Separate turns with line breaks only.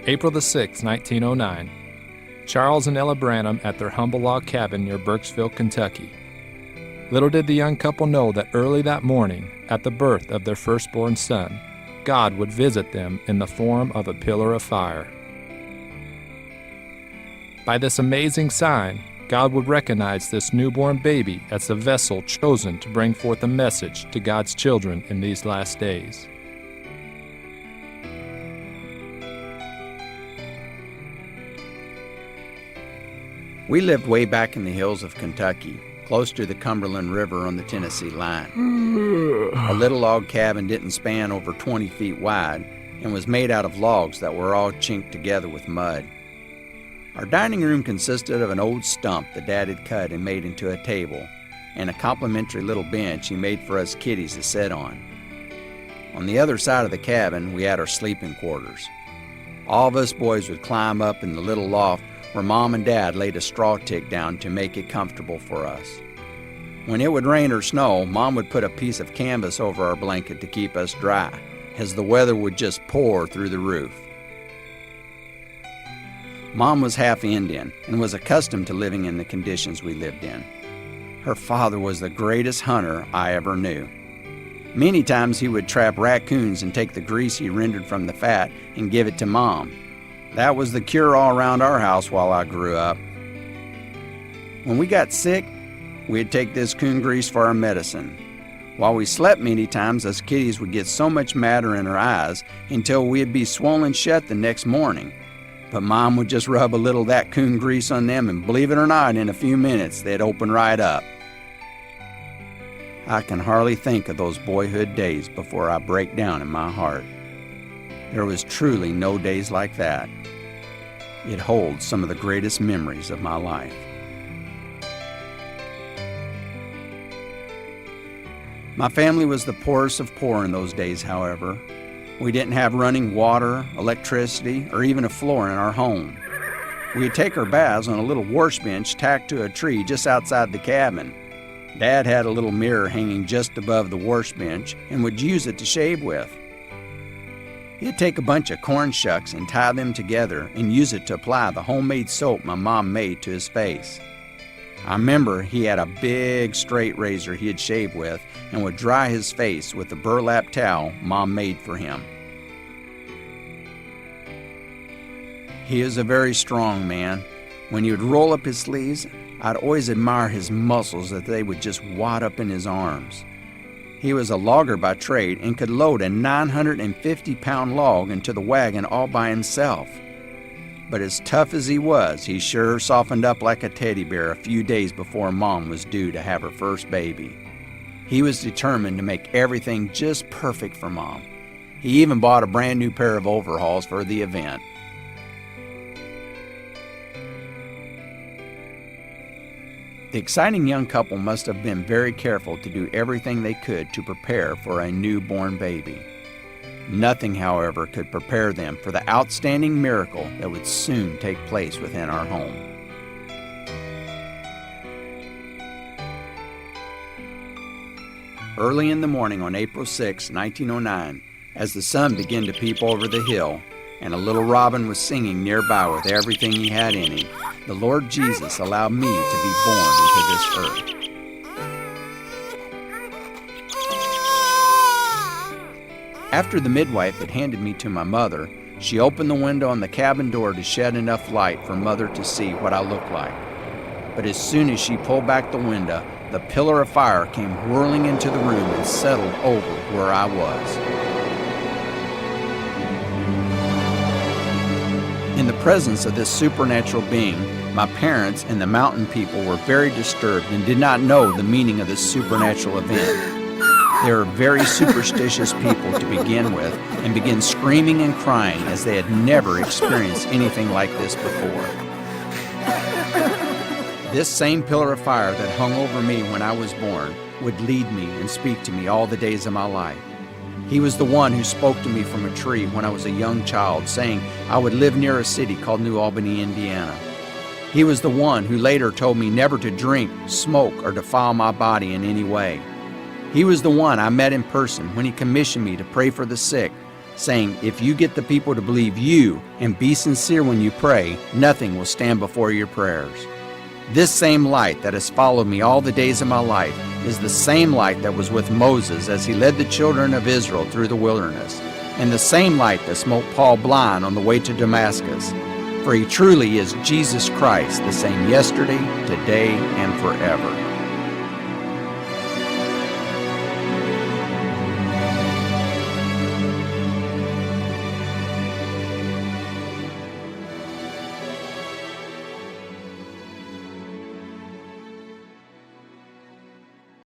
April the 6th, 1909. Charles and Ella Branham at their humble log cabin near Burkesville, Kentucky. Little did the young couple know that early that morning, at the birth of their firstborn son, God would visit them in the form of a pillar of fire. By this amazing sign, God would recognize this newborn baby as the vessel chosen to bring forth a message to God's children in these last days.
We lived way back in the hills of Kentucky, close to the Cumberland River on the Tennessee line. Our little log cabin didn't span over 20 feet wide and was made out of logs that were all chinked together with mud. Our dining room consisted of an old stump that Dad had cut and made into a table, and a complimentary little bench he made for us kiddies to sit on. On the other side of the cabin, we had our sleeping quarters. All of us boys would climb up in the little loft where Mom and Dad laid a straw tick down to make it comfortable for us. When it would rain or snow, Mom would put a piece of canvas over our blanket to keep us dry, as the weather would just pour through the roof. Mom was half Indian and was accustomed to living in the conditions we lived in. Her father was the greatest hunter I ever knew. Many times he would trap raccoons and take the grease he rendered from the fat and give it to Mom. That was the cure all around our house while I grew up. When we got sick, we'd take this coon grease for our medicine. While we slept many times, us kiddies would get so much matter in our eyes until we'd be swollen shut the next morning. But Mom would just rub a little of that coon grease on them, and believe it or not, in a few minutes they'd open right up. I can hardly think of those boyhood days before I break down in my heart. There was truly no days like that. It holds some of the greatest memories of my life. My family was the poorest of poor in those days, however. We didn't have running water, electricity, or even a floor in our home. We'd take our baths on a little wash bench tacked to a tree just outside the cabin. Dad had a little mirror hanging just above the wash bench and would use it to shave with. He'd take a bunch of corn shucks and tie them together and use it to apply the homemade soap my mom made to his face. I remember he had a big straight razor he'd shave with and would dry his face with the burlap towel Mom made for him. He is a very strong man. When he would roll up his sleeves, I'd always admire his muscles that they would just wad up in his arms. He was a logger by trade and could load a 950-pound log into the wagon all by himself. But as tough as he was, he sure softened up like a teddy bear a few days before Mom was due to have her first baby. He was determined to make everything just perfect for Mom. He even bought a brand new pair of overalls for the event. The exciting young couple must have been very careful to do everything they could to prepare for a newborn baby. Nothing, however, could prepare them for the outstanding miracle that would soon take place within our home. Early in the morning on April 6, 1909, as the sun began to peep over the hill, and a little robin was singing nearby with everything he had in him, the Lord Jesus allowed me to be born into this earth. After the midwife had handed me to my mother, she opened the window on the cabin door to shed enough light for Mother to see what I looked like. But as soon as she pulled back the window, the pillar of fire came whirling into the room and settled over where I was. In the presence of this supernatural being, my parents and the mountain people were very disturbed and did not know the meaning of this supernatural event. They were very superstitious people to begin with and began screaming and crying as they had never experienced anything like this before. This same pillar of fire that hung over me when I was born would lead me and speak to me all the days of my life. He was the one who spoke to me from a tree when I was a young child, saying I would live near a city called New Albany, Indiana. He was the one who later told me never to drink, smoke, or defile my body in any way. He was the one I met in person when he commissioned me to pray for the sick, saying, if you get the people to believe you and be sincere when you pray, nothing will stand before your prayers. This same light that has followed me all the days of my life is the same light that was with Moses as he led the children of Israel through the wilderness, and the same light that smote Paul blind on the way to Damascus. For he truly is Jesus Christ, the same yesterday, today, and forever.